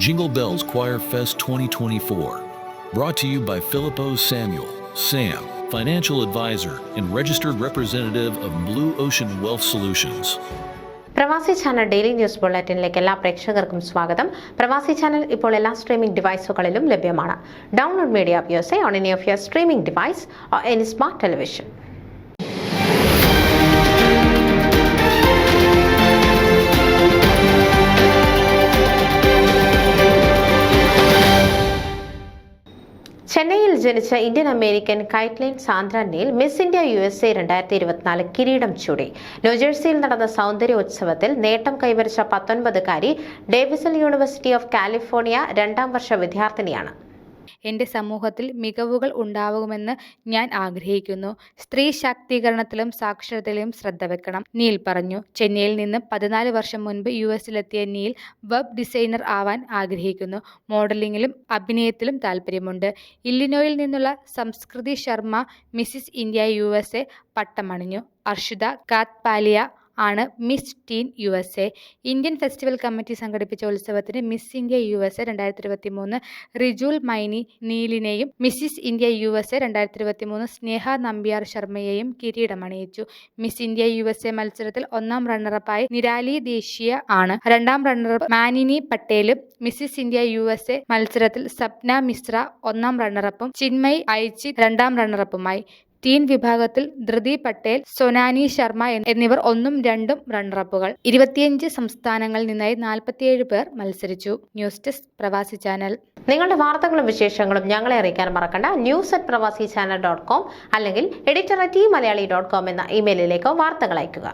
Jingle Bells Choir Fest 2024. Brought to you by Philippo Samuel, Sam, financial advisor and registered representative of Blue Ocean Wealth Solutions. പ്രവാസി channel daily news ബുള്ളറ്റിനിലേക്ക് എല്ലാ പ്രേക്ഷകർക്കും സ്വാഗതം. പ്രവാസി channel ഇപ്പോൾ എല്ലാ streaming ഡിവൈസുകളിലും ലഭ്യമാണ്. Download media views on any of your streaming device or any smart television. ചെന്നൈയിൽ ജനിച്ച Indian American Caitlin Sandra Neel Miss India USA 2024 കിരീടം ചൂടി. ന്യൂജേഴ്സിയിൽ നടന്ന സൗന്ദര്യോത്സവത്തിൽ നേട്ടം കൈവരിച്ച 19-കാരി ഡേവിസൺ യൂണിവേഴ്സിറ്റി ഓഫ് കാലിഫോർണിയ 2ാം വർഷ വിദ്യാർത്ഥിനിയാണ്. എൻ്റെ സമൂഹത്തിൽ മികവുകൾ ഉണ്ടാവുമെന്ന് ഞാൻ ആഗ്രഹിക്കുന്നു. സ്ത്രീ ശാക്തീകരണത്തിലും സാക്ഷരതയിലും ശ്രദ്ധ വെക്കണം, നീൽ പറഞ്ഞു. ചെന്നൈയിൽ നിന്ന് 14 വർഷം മുൻപ് US-ലെത്തിയ നീൽ വെബ് ഡിസൈനർ ആവാൻ ആഗ്രഹിക്കുന്നു. മോഡലിംഗിലും അഭിനയത്തിലും താല്പര്യമുണ്ട്. ഇല്ലിനോയിൽ നിന്നുള്ള Sanskriti Sharma Mrs India USA പട്ടമണിഞ്ഞു. അർഷിത കാത്പാലിയ ആണ് Miss teen USA. Indian festival committee സംഘടിപ്പിച്ച ഉത്സവത്തിന് Miss India USA 2023 Rijul Maini നീലിനെയും Mrs India USA 2023 Sneha Nambiar ശർമ്മയെയും കിരീടമണിയിച്ചു. മിസ് ഇന്ത്യ USA മത്സരത്തിൽ 1ാം റണ്ണറപ്പായി നിരാലി ദേശീയ ആണ്. 2ാം റണ്ണറപ്പ് മാനിനി പട്ടേലും മിസ്സിസ് ഇന്ത്യ USA മത്സരത്തിൽ സപ്ന മിശ്ര 1ാം റണ്ണറപ്പും ചിന്മയ് ഐച്ചിത് 2ാം റണ്ണറപ്പുമായി. ടീൻ വിഭാഗത്തിൽ ധൃതി പട്ടേൽ, സൊനാനി ശർമ്മ എന്നിവർ 1ഉം 2ഉം റണ്ണറപ്പുകൾ. 25 സംസ്ഥാനങ്ങളിൽ നിന്നായി 47 പേർ മത്സരിച്ചു. ന്യൂസ് ഡെസ്ക് പ്രവാസി ചാനൽ. നിങ്ങളുടെ വാർത്തകളും വിശേഷങ്ങളും ഞങ്ങളെ അറിയിക്കാൻ മറക്കണ്ട. news@pravasichannel.com അല്ലെങ്കിൽ editor@tmalayali.com എന്ന ഇമെയിലിലേക്ക് വാർത്തകൾ അയയ്ക്കുക.